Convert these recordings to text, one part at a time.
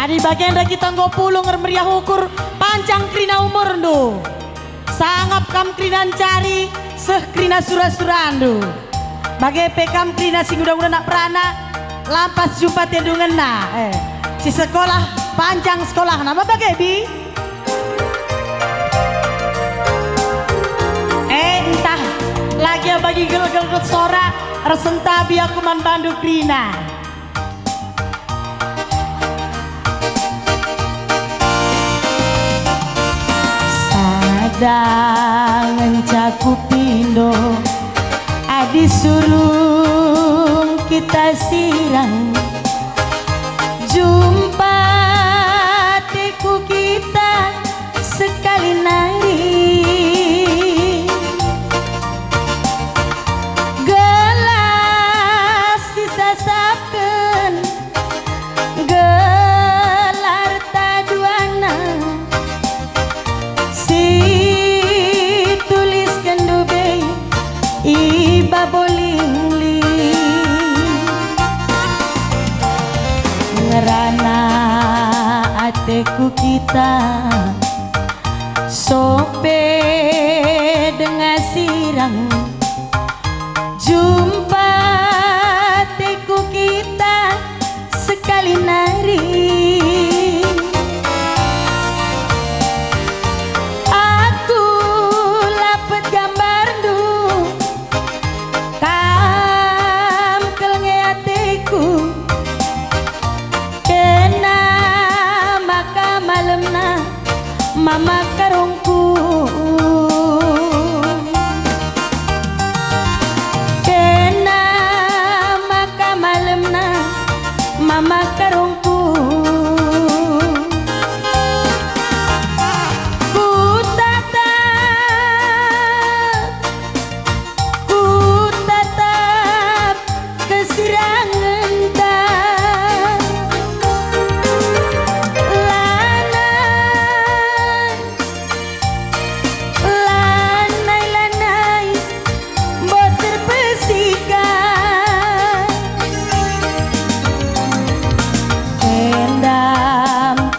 Adi bagian dari kita pulung meriah ukur panjang krina umur do. Sangap kam krina cari seh krina surah-surandu. Bagai pekam krina sing udah nak perana lampas jumpa tendungan na. Si sekolah panjang sekolah nama bagai bi. Entah lagi bagi gel-gel sora resentabi aku man bandu krina. Dangan cakup pindo adi surung kita sirang jumpa teku kita sekali nari gelas disasaken gelar taduana iba bolingli ngerana ateku kita sope dengan sirang jumpa ateku kita sekali nari mama karungku kena maka malemna mama karungku ku tatap kesirangan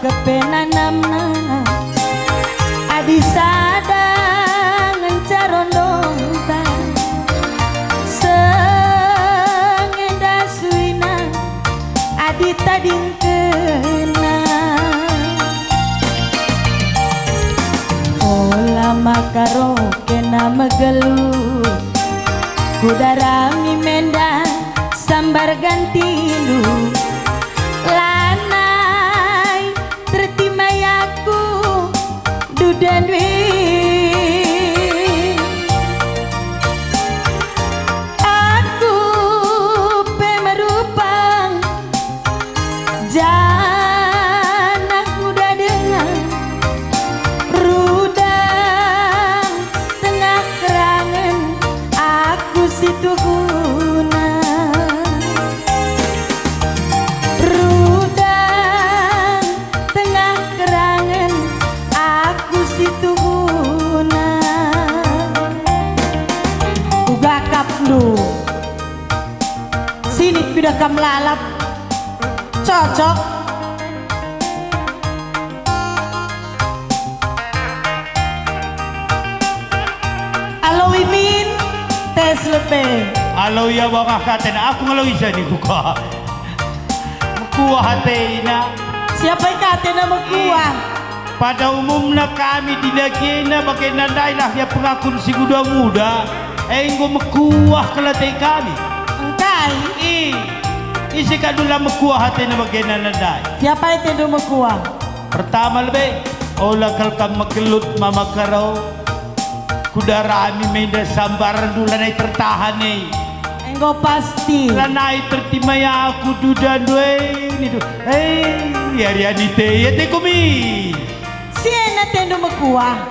kepenanamna adi sadang encarondongta sengenda suina adi tading kena ola makaro kena megelu kudarami menda sambar ganti lu dan aku pemerupang janah muda dengan rudang tengah kerangan aku situ guna rudang tengah kerangan situ guna uga kaplu sini pidah kam lalap cocok alo imin tes lepe alo ya bangah katen aku ngalau isa ni kuka mekuah hatena siapa yang katena mekuah pada umumnya kami tidak kena bagai nandailah ya pengakun si kuda muda enggo mekuah kelatih kami engkai isi kadula mekuah hatena bagai nandai siapa itu yang mekuah pertama lebih olah kalkam mekelut mama karau kuda rami menda sambaran dulanai tertahan nih enggo pasti lanai tertimaya aku dudan due ini tuh yari adite ya tekumi siena tendo mekuah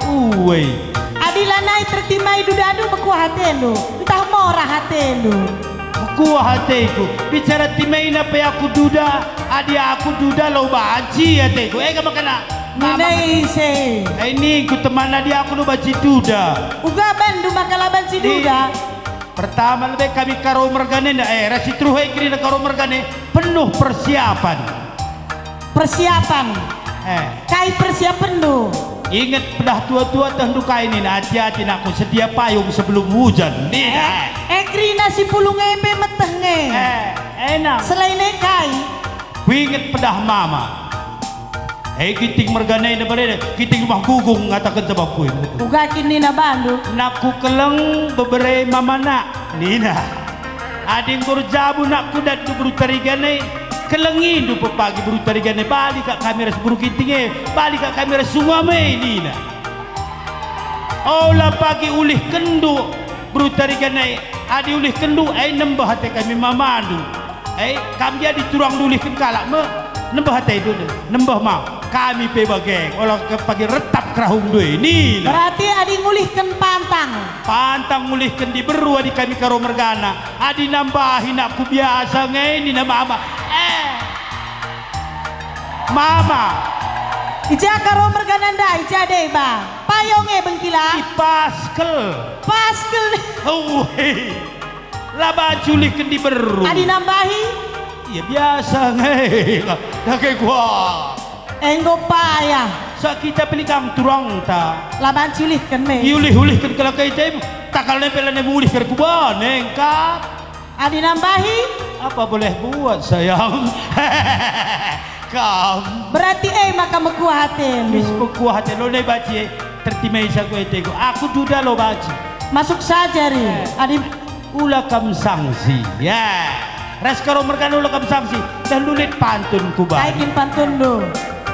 adila naik tertimai dudadu mekuah hatendo entah morah hatendo mekuah hateku bicara timai napa aku duda adi aku duda lo banci hateku kamu kena Nina ise ini ku teman adi aku lo banci duda uga bandu makala banci duda pertama lebih kami karo mergane rasi truhe kiri karo mergane penuh persiapan persiapan. Kai persiapan do. Ingat pedah tua-tua tentu kainin hati-hati nak aku sedia payung sebelum hujan. Krina si pulung epe metenge. Enak. Selain kai. Ingat pedah mama. Kiting merganai na balik, kiting rumah gugung ngatakan sebab ku. Uga kini na bandu. Naku keleng beberapa mama nak. Nina. Ading kurjabu nak kudat tu berutarigane. Kelengin du pagi berutarigane balik kat kamera seburu kiting balik kat kamera semua me Nina. Olah pagi ulih kendu berutarigane. Adi ulih kendu nembah hati kami mamandu. Kami jadi turang dulih kalak me. Nembah hati dulu, nembah mau. Kami pe bageng, olah pagi retap kerahung dua ini. Berarti adi ngulihkan pantang. Pantang ngulihkan di beru adi kami karo mergana. Adi nambahin aku biasa ngeni nama mama. Mama. Ija karo mergana nda, ija deh bang. Payonge bengkila. Paskel. Paskel. Oh laba culihkan di beru. Adi nambahi. Iya biasa ngeni. Kakek gua. Enggo payah. Sa kita pelikang turang ta. Laban culihkan me. Iulih-ulihkan kalau kaya jay takal nempelan ulih ke kuban engkap. Adi nambahi. Apa boleh buat sayang? Kam. Berarti maka mekuah hati. Mis mekuah hati lo nai baci tertimai sa ko etego. Aku duda lo baci. Masuk saja ri. Adi ula kam sangsi. Ya. Res karo merkan ula kam sangsi. Dan lulit pantun kuban. Aikin pantun do.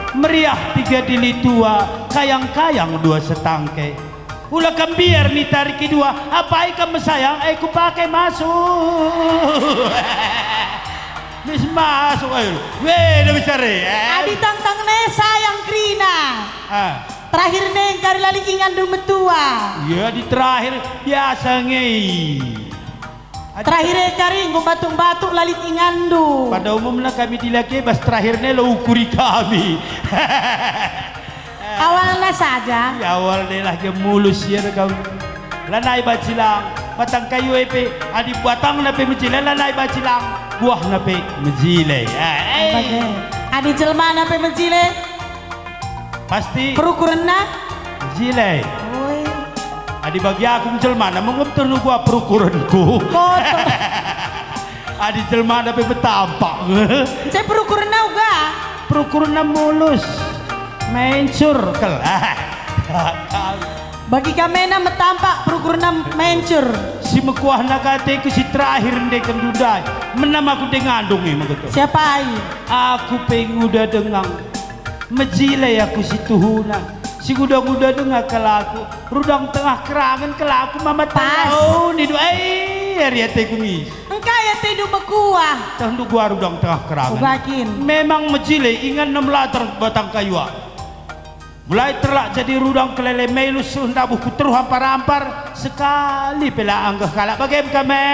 Meriah 3 dili tua, kayang-kayang 2 setangke. Ulah kambiar ni tarik dua, apa ikam sayang? Aku pakai masuk. Mis masuk ayo. Weh, dah besar Adi tantang ne sayang Krina. Terakhir ne kari lali ingan du metua. Iya di terakhir biasa ngei. Terakhir kari ngom batuk-batuk lalit ingandu. Pada umumnya kami dilaki bas terakhirnya lo ukuri kami. Awalnya saja. Ya awalnya lah dia mulus ya kau. Lanai bacilang, batang kayu epe, adi batang nape menjile lanai bacilang, buah nape menjile. Adi jelma nape menjile? Pasti. Perukuran na? Menjile. Adi bagi aku jelmana mengumtur gua perukuranku. Adi jelmana pe betampak. Saya perukuran uga. Perukuran mulus. Mencur kelah. Bagi kami na metampak perukuran mencur. Si mekuah nakate ku si terakhir ndek kendudai. Menam aku dengandung begitu. Siapa ai? Aku penguda dengang. Mejile aku si tuhuna. Si guda-guda dengar kelaku rudang tengah kerangan kelaku mama tahu ni dua area tekuni engkau ya tidur mekuah tentu gua rudang tengah kerangan ugakin memang mejile ingat 6 latar batang kayu mulai terlak jadi rudang kelele melus sundabuh puteruh hampar-hampar sekali pela anggah kalak bagaimana kami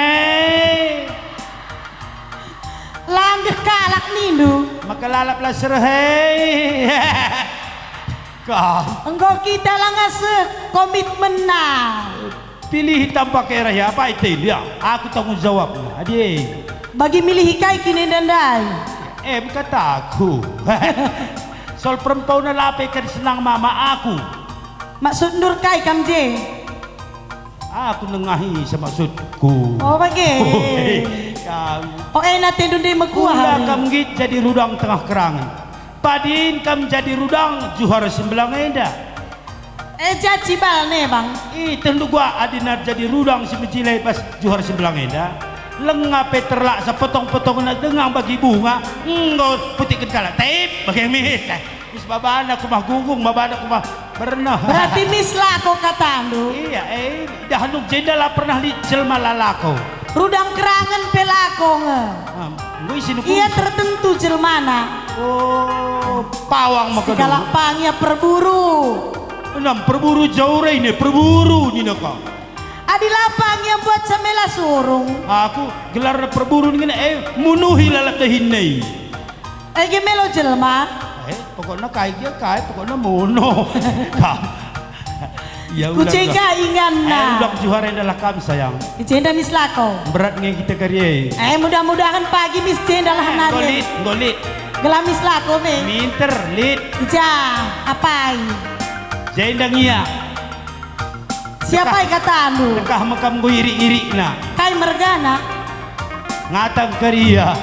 langgah kalak nindu maka lalaplah serhei engkau kita langas komitmen na pilih hitam pakai raya apa itu dia aku tanggung jawab adik bagi milih hikai kini dandai bukan aku soal perempuan lapekan senang mama aku maksud nur kai kamje aku nengahi semaksudku oh bagi oh enak tidur di mekuah kamu jadi rudang tengah kerangan padin kamu jadi rudang juara sembelang enda jadi bal nih bang tentu gua adinar jadi rudang si mecile pas juara sembelang enda lengape terlak sepotong-potong nak dengang bagi bunga enggak putihkan kalak tape bagi mis mis babana aku mah gugung babana aku mah pernah berarti mis lah kau katandu iya dah nuk jendela pernah di jelma lalako rudang kerangan pelako iya tertentu jelmana pawang maka segala pangnya perburu perburu jauh ini perburu ni nak adi lapang yang buat samela surung aku gelar perburu ni munuhi lalat hinai gemelo jelma pokoknya kai pokoknya muno ya udah kucega inganna udah juara adalah kami sayang jenda mislako beratnya kita karya mudah-mudahan pagi mis jenda lah nari golit Gelamis lah kome. Minter lit. Ija, apai? Jendang iya. Siapa yang kata anu? Dekah makam gue iri-iri na. Kai mergana. Ngatang keria.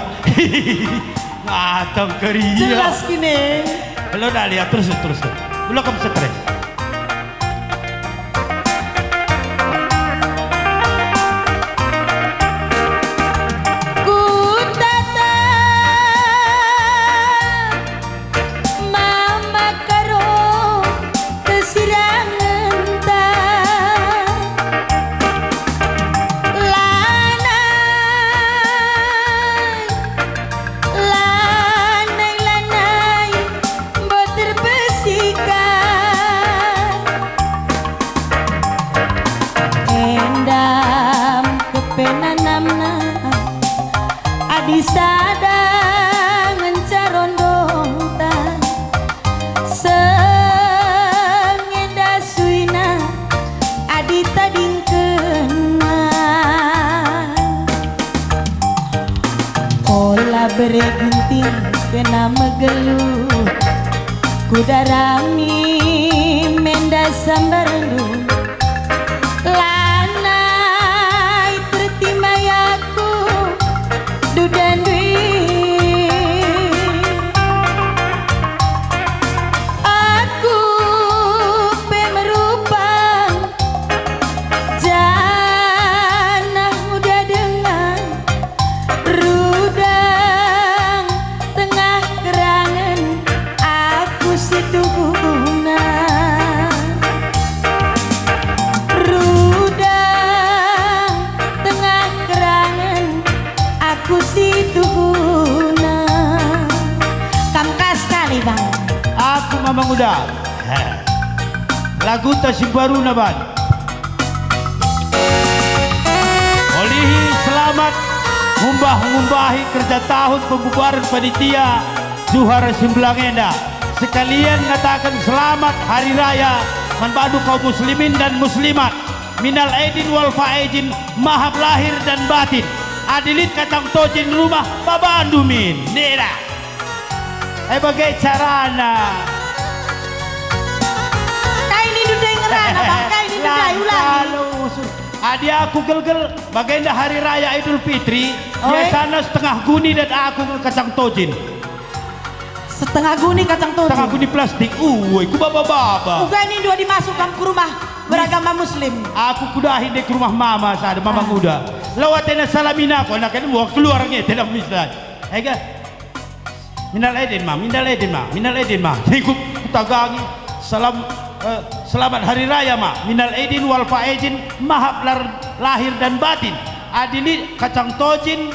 Ngatang keria. Jelas gini. Lo dah lihat terus. Belum kamu stres. Sadang ngencarondongta sengeda suina adita dingkena pola beregunting kena megelu kudarami menda sambarendu lanai tertimayaku dudan Mamang udah lagu tasik baru naban olihi selamat ngumbah-ngumbahi kerja tahun pembubaran panitia Zuhara Simblangenda sekalian ngatakan selamat hari raya manbadu kaum muslimin dan muslimat minal aidin wal faizin mahab lahir dan batin adilit katang tojin rumah babandumin nera bagai carana Adi aku gel-gel baginda hari raya Idul Fitri biasanya setengah guni dan aku kacang tojin setengah guni kacang tojin setengah guni plastik ku baba-baba uga ini dua dimasukkan ke rumah beragama muslim aku kudahin deh ke rumah mama sada mama muda lawatena salamina aku anak ini mau keluarnya tidak misal ega minal aidin ma ku tagangi salam selamat hari raya ma minal aidin wal faizin mahab lahir dan batin adili kacang tojin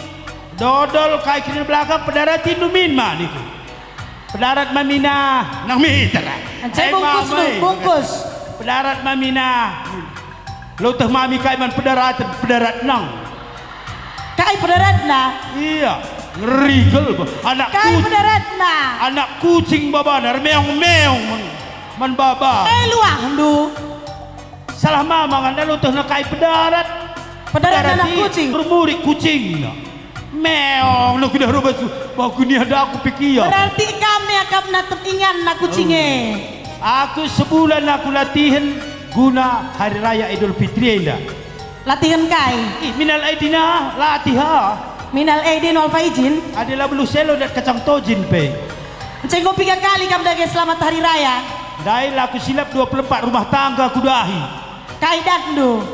dodol kai kiri belakang pedaratin numin ma niku pedarat mamina nang mitra bungkus pedarat mamina lo teh mami kai man pedarat nang kai pedarat na iya ngerigel anak kai pedarat na anak kucing babanar meong man baba luang du salah mama kan lu tuh nakai pedarat anak kucing bermurik kucing meong lu kudah rubah bagus ni ada aku pikir berarti kami akan natep ingan nak kucingnya aku sebulan aku latihan guna hari raya Idul Fitri indah latihan kai minal aidina latihan minal aidin wal faizin adalah belu selo dan kacang tojin pe cengko 3 kali kamu dage selamat hari raya dai laku silap 24 rumah tangga kudahi kaidat do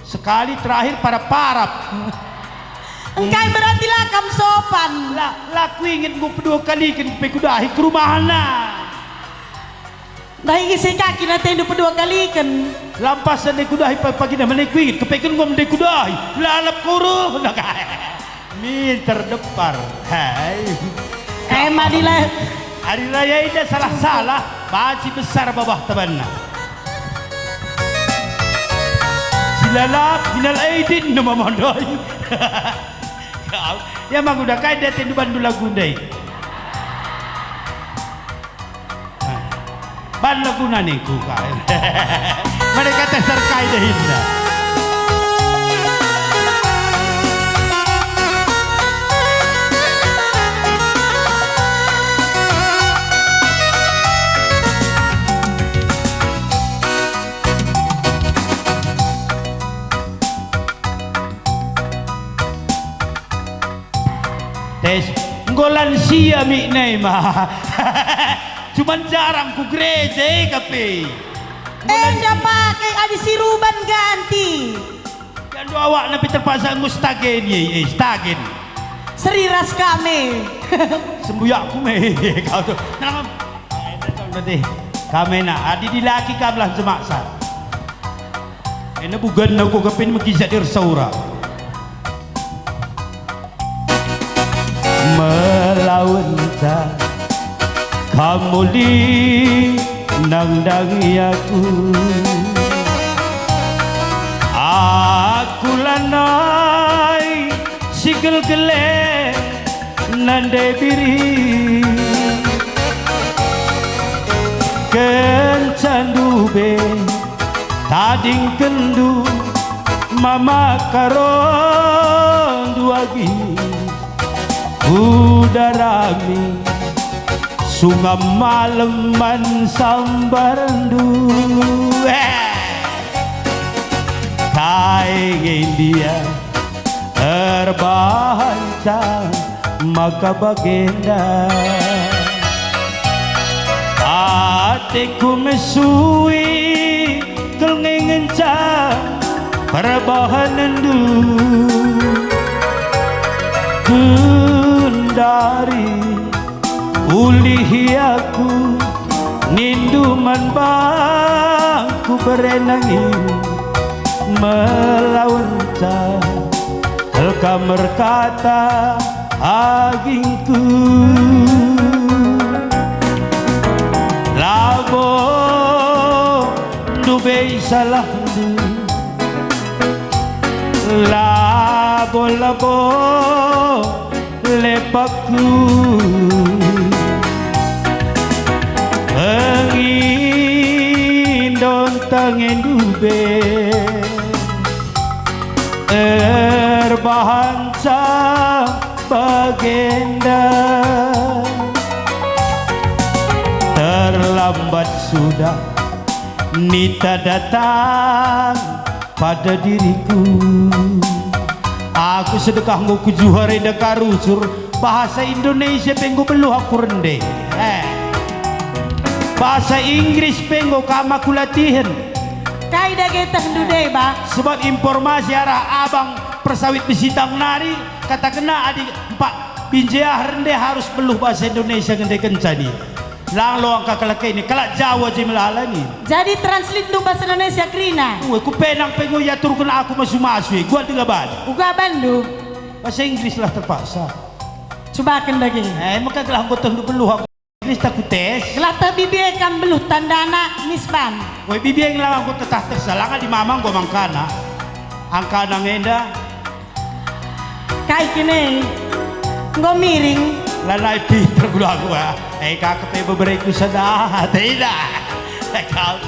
sekali terakhir para parap engkai berarti lah kam sopan laku ingin gue 2 kali kan kudahi ke rumah dah ingin kaki na tendu 2 kali kan lampasan de kudahi pagi dah menekuingin kepekan gue mendekudahi lalap kuruh min terdepar hai madilah hari raya ini salah baci besar babah temanna silalap minal aidin nama mandai ya mang udah kaya dia tendu bandu lagu ndai ban lagu nani ku kaya mereka terserkai dehinda tes ngolan sia mi mah. Cuman jarang ku gereja kape. Enda pakai adi siruban ganti. Kan awak nabi terpaksa ngustagen ye, stagen. Seri ras kami. Sembuyak ku me. Kau tu. Nang nanti kami na adi di laki kablah semaksa. Ena bukan aku kapin makisat irsaura. Melawan ta kamu li nang aku lanai sigel gele nande biri kencandu be tading kendu mama karon duagi udarami sungam maleman sambarandu kaingin dia terbahanca maka bagenda hatiku mesui kelngengenca perbahanandu kendari ulih aku ninduman bangku berenangin melawan kamar kata agingku labo dubei salah labo lepakku angin dontangin dubei terbahanca bagenda terlambat sudah nita datang pada diriku aku sedekah nguku juhare dekarusur bahasa Indonesia penggo beluh aku rende bahasa Inggris penggo kamaku latihan kaida getah dudai ba sebab informasi arah abang persawit besitang nari kata kena adik empat binjaya rende harus beluh bahasa Indonesia ngende kencani lang lo angka kelake ini kelak Jawa jimlala ni jadi translate untuk bahasa Indonesia krina ku penang pengu ya turun aku masu-masu gua tiga ban uga bandu bahasa Inggris lah terpaksa cobakan lagi maka kelah aku tentu beluh aku Inggris takut tes gelata bibir kan beluh tandana misban woi bibir yang lang aku tetah tersalangan di mamang gua mangkana angkana ngenda kai kini nggak miring lalai pinter gula gua kakek beberapa sadah tidak kau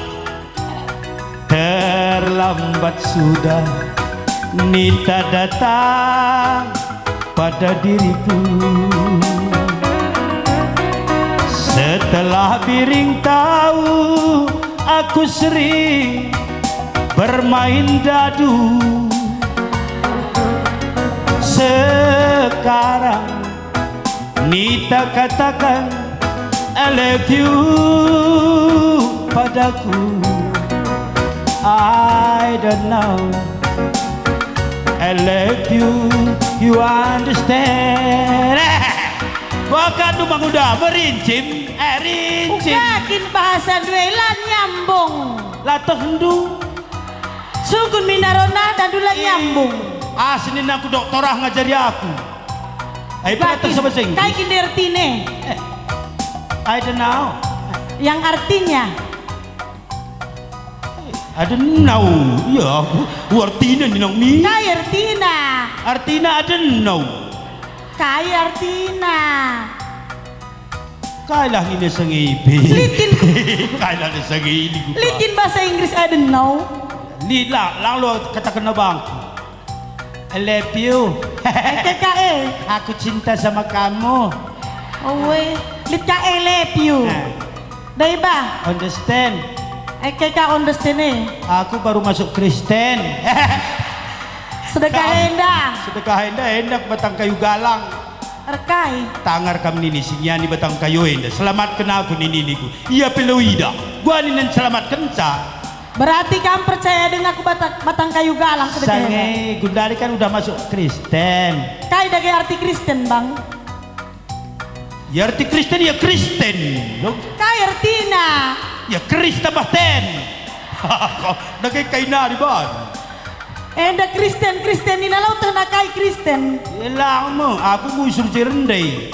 terlambat sudah nita datang pada diriku setelah biring tahu aku sering bermain dadu sekarang nita katakan I love you padaku I don't know I love you you understand bahkan tu manguda merincim rincim ugakin bahasa duelan nyambung latah hendu sugun minarona dan dulan nyambung asli aku doktorah ngajari aku ayo bahasa bahasa Inggris kayak gini artinya I don't know yang artinya I don't know ya artinya ni nang mi kayak artinya I don't know kayak artinya kailah ini sengipi litin kailah ini sengipi litin bahasa Inggris I don't know lila lang lo katakan na bang I love you aku cinta sama kamu oh weh lit ka I love you dai ba understand ka understand aku baru masuk Kristen sedekah hendak hendak batang kayu galang Rekai. Tangar kam nini sinyani batang kayu ini. Selamatkan aku nini ku. Iya peluida. Gua nini selamatkan sa. Berarti kamu percaya dengan aku batang kayu galang sebetulnya? Sange, Gundari kan udah masuk Kristen. Kai dage arti Kristen bang? Ya arti Kristen ya Kristen. Kai artina? Ya Kristen bahten. Kau dage kaina di ban. Enda Kristen ni nalau tena kai Kristen. Elang mo, aku musuh cerendai.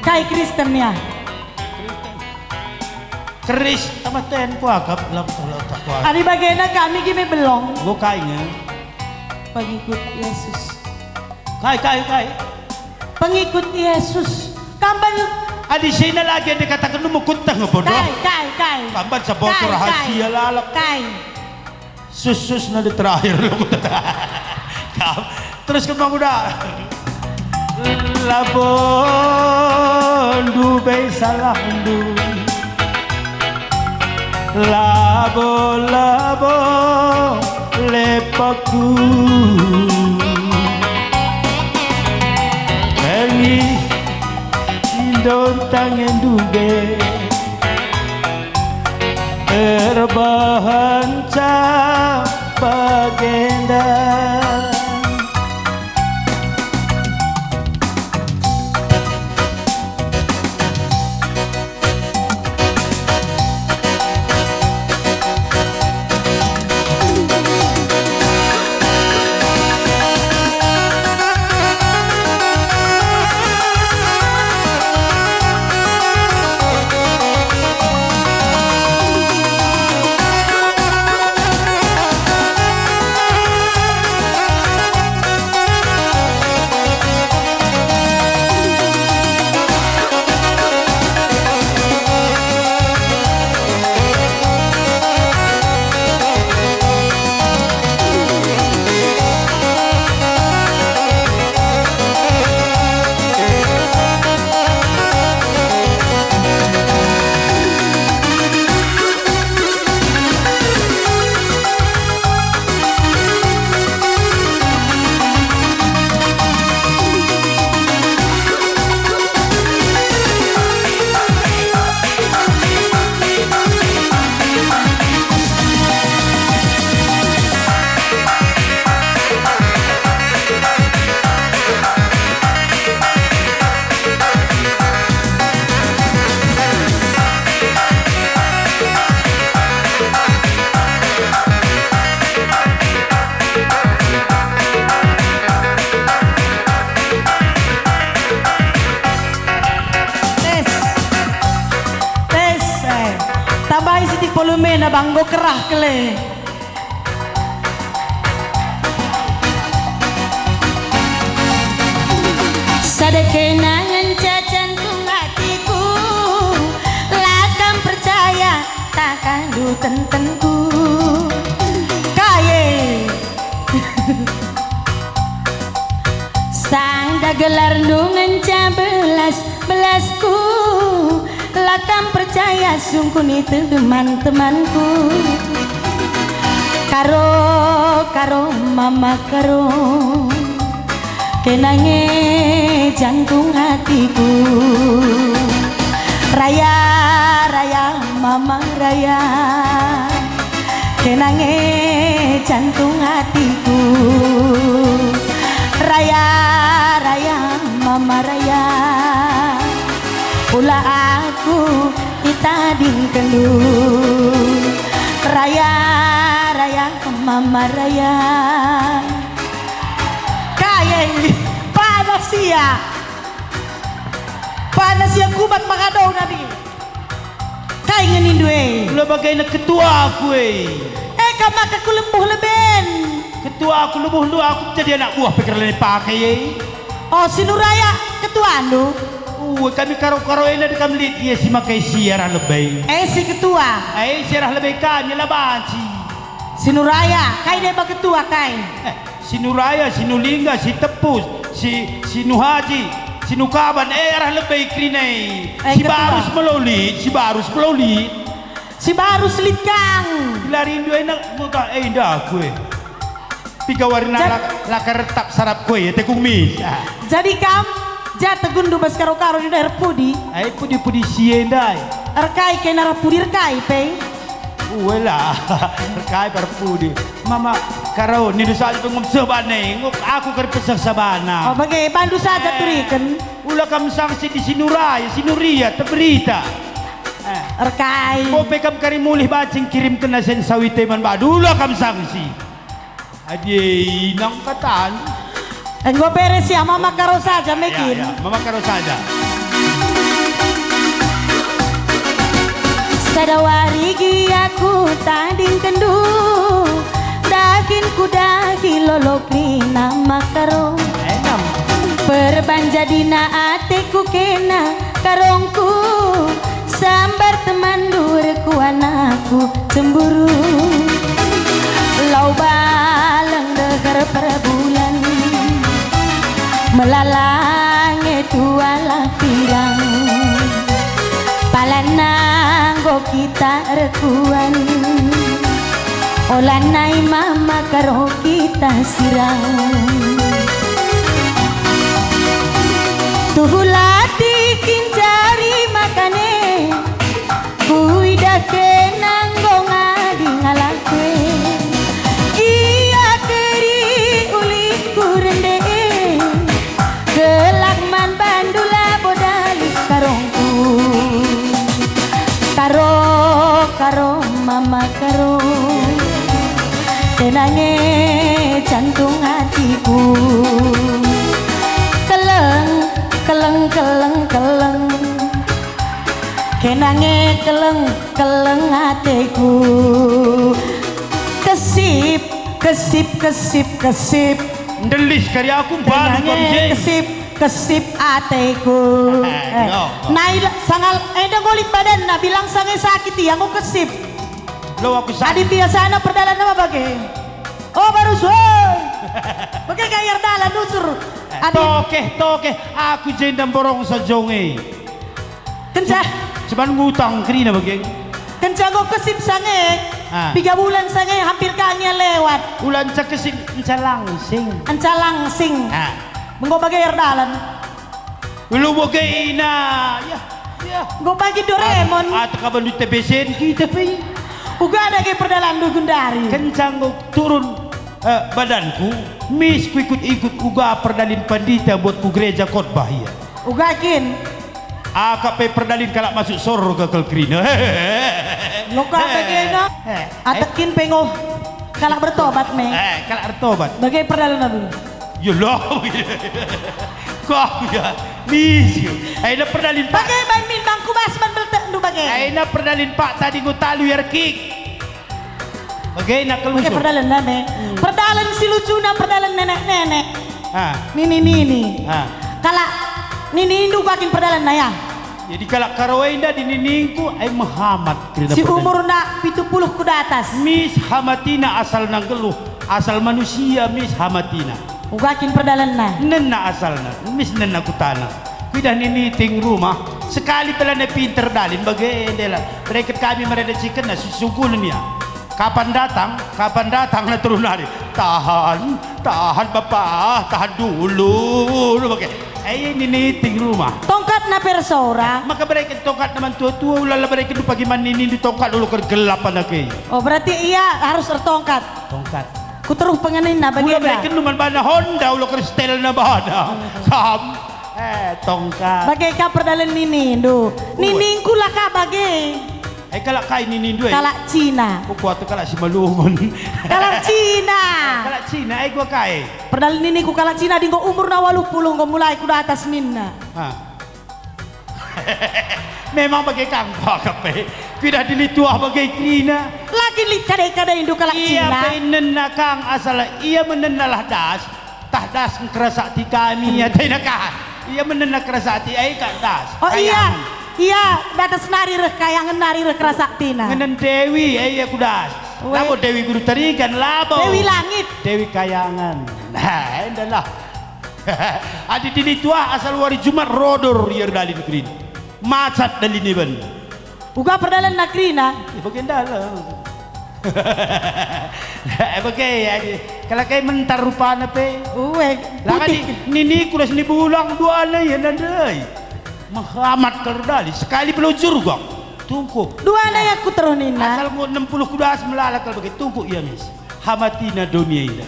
Kai Kristen ya. Keris sama ten ku agak lam tak kuat. Ari bagena kami gini belong. Gua kainya. Pengikut Yesus. Kai. Pengikut Yesus. Kamban. Adi sini lagi ada katakan mau kuntang bodoh. Kai. Kamban sebotol rahasia lalap. Kai. Sus nanti terakhir lo terus kembang udah labon dubai salah du labo lepaku Eli indon tangan dubai Terbahan bagenda Tambahin sitik volume na banggo kerah kele. Sadekenangan cacantung hatiku, lakam percaya takkan du tentenku. Kaye sang dagelar nungan belasku, lakam percaya sungguh itu teman-temanku. Karo mama karo kenange jantung hatiku. Raya mama raya kenange jantung hatiku. Raya mama raya pula aku itading kendu. Raya mama raya kaya panas ya kubat makadaw nabi kaya nganin dwe lo bagai na ketua aku kamak aku lembuh leben ketua aku lembuh lu aku jadi anak buah pikir lain pakai oh sinuraya ketua lu kami karo-karo ini kami lihat dia si makai siarah lebih si ketua siarah lebih kami lah banci sinuraya kaya dia ketua kaya Sinuraya, Sinulingga, si Tepus, si Nuhaji, si Nukaban, arah lebih krinai. Si Barus melolit, si Barus litkang. Lari Indo enak buka indah kue. Tiga warna laka retap sarap kue ya tekung mis. Jadi jatuh gundu bas karo-karo di daerah pudi. Ai pudi siendai. Erkai ke nara pudi erkai pe. Wala, kai perpudi. Mama karo ni dusal pengum sabana ngok aku ker pesak sabana. Oh bagai bandu saja turikan. Ula kam sanksi di Sinuraya, Sinuria teberita. Erkai. Ko pekam kari mulih bacing kirim kena sen sawite man badula kam sanksi. Aje nang katan. Enggo beres ya mama karo saja mekin. Ya, mama karo saja. Sadawari gi aku tanding kendu. Dakin kudaki lolokri nama karo. Enam. Perbanja dina ateku kena karongku. Sambar teman durku anakku cemburu. Lau balang degar per bulan. Melalang itu ala pirang. Palananggo kita rekuan. Olanai mama karo kita sirang. Tuhulati kincari makane. Kuida kenang ngadi ngalakwe. Iya keri uli kurende. Gelakman bandula bodali karongku. Karo mama karo. Tenange jantung hatiku. Keleng kenange keleng hatiku. Kesip Ndelis kari aku balu kenange kesip hatiku. Naik sangal endang golit badan na bilang sange sakit ya aku kesip. Lo aku Adi biasa na perdalan nama bagai. Oh baru bagai gayar dalan nusur. Toke aku jendam borong sa jonge. Kencah Cuman ngutang kerina bagai. kencah go kesip sange. 3 bulan sange hampir kanya lewat. Ulan ca kesip enca langsing. Anca langsing. Menggo bagai air dalan. Lu bagai na ya. Go bagi Doraemon. At kaban di TBC kita pe. Uga ada ke perdalan do gundari. Kencang turun badanku. Mis ku ikut uga perdalin pandita buat ku gereja khotbah ya. Uga kin. AKP perdalin kalak masuk surga kalkrina. Loka bagena. Atekin pengo kalak bertobat me. Kalak bertobat. Bagai perdalan dulu. Ya lah. Kau ya. Mis. Aina perdalin pak. Bagai ban min bangku basman beltek du bagai. Aina perdalin pak tadi ku talu yarkik. Bagai nak kelusur. Bagai perdalan nane. Perdalan si lucuna perdalan nenek-nenek. Nini. Kalak nini indu bakin perdalan na ya. Jadi kalak karawenda di niningku ay Muhammad. Si umur na 70 ku atas. Miss Hamatina asal nang geluh. Asal manusia Miss Hamatina. Ugakin perdalan na. Nenna asalna. Miss nenna kutana. Kudah niniting rumah. Sekali pala na pinter dalin. Bagaimana. Mereka kami meredaksikan na susukunan niya. Kapan datang na turun hari. Tahan bapak, tahan dulu. Ay niniting rumah. Tongkat na persora. Maka mereka tongkat naman tua-tua. Ulala mereka itu pagi maninin di tongkat dulu kegelapan lagi. Oh berarti iya harus tertongkat. Tongkat. Ku terus pengenin na Ulah bagaimana. mereka numan bana Honda. Ulah kristel na bana. Tongkat. Bagai ka perdalan nini do. Nining ku lah ka bagai. Ay kalak kay ninin dua. Kalak Cina. Kuat kalak si maluman. Kalak Cina. Kalak Cina ay gua kay. Perdalan nini ku kalak Cina dinggo umur na 80 go mulai ku atas minna. Memang bagai kangpa kape. Kudah dilitua bagai krina. Lagi li kadai-kadai indu kalak Iya Cina. penen kang asal iya menenalah das. Tah das kerasakti kami ya tenakah. Iya menenah kerasakti ay kak das. Oh iya, batas nari reh kayangan nari reh kerasaktina. Ngenen Dewi ay aku das. Labo Dewi guru tarikan labo. Dewi langit. Dewi kayangan. Nah, endalah. Adi dilitua asal wari Jumat rodor yer dalin krin. Macat dalin iban. Uga perdalan nagrina. Bagian dalam. Kalau kayak mentar rupanya pe. Uwe, Lah putih. ni Nikolas ni bulang dua alay yan nanday. Menghamat kerdali sekali pelujur gong. Tungku. Dua na aku terunin na. Asal mo 60 kudas melalakal begitu tungku ya mis. Hamatina dunia ini.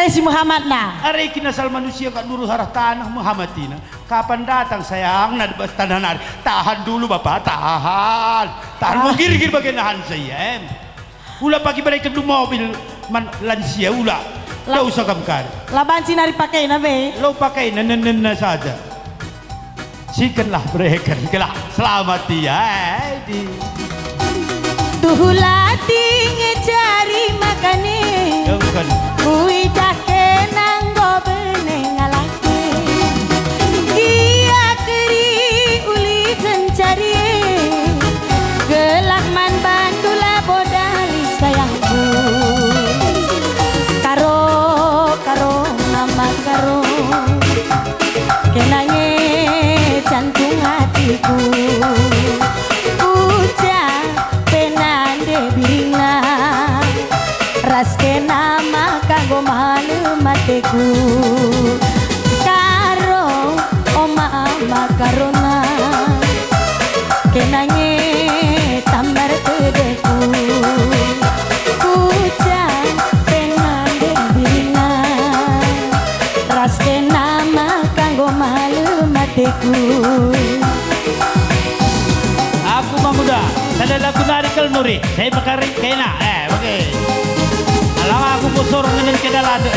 Si Muhammad na. Aray kinasal manusia kat nuru harah tanah Muhammadina. Kapan datang sayang na di tanah. Tahan dulu bapak, tahan. Tahan mo gir-gir baganahan saya. Ula pagi mereka du mobil lansia ula. Lau usah kamkar. Laban sinari pakai na be. Lau pakai na saja. Sikanlah mereka. Selamat ya. Tuhula tinge cari makane. Kan. Kui dake nanggo bene ngalake. Dia keri uli kencari. Gelak man bandula bodali sayangku. Karo nama karo. Kenange jantung hatiku. Ucap penande birina. Raske nama kanggo malu mateku. Karo oma makarona. Kenange tambar tedeku. Ucap penande birina. Raske nama kanggo malu mateku. Aku Mamuda, saya lagu narikal nuri. Saya bakarin kena. Oke. Alang aku kusur ngenen ke dalado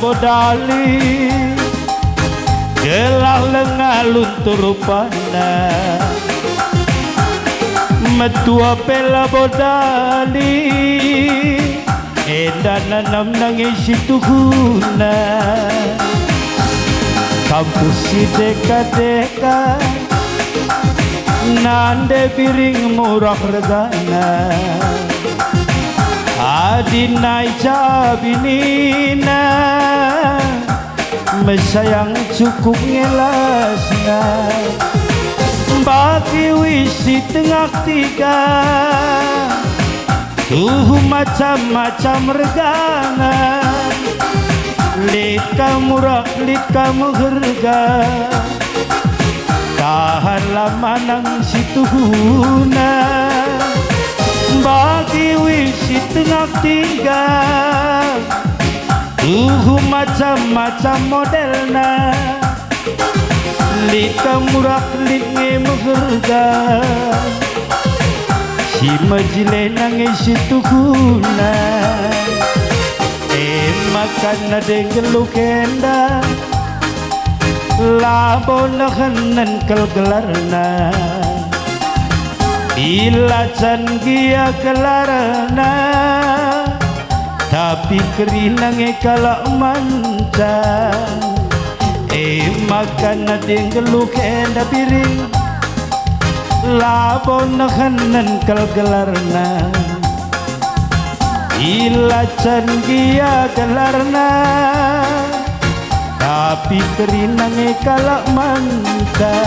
bodali gelah lengah luntur pana metua pela bodali edan nanam nangis tuhuna kampus si deka-deka nande piring murah regana adinai cabinina mesayang cukup ngelasna bagi wisi tengah tiga macam-macam regana lika murah lika harga tahan lama nang situhuna bagi wisi tengah tiga macam-macam modelna lika murah lika harga si majile nangis situhuna makan na dengelu kenda labo nahanan kalgelarna ilacan gia kelarna tapi kerinange kalak manca makan na dengelu kenda piring labo nahanan kalgelarna ilacan gia kelarna tapi kerinange kalak manca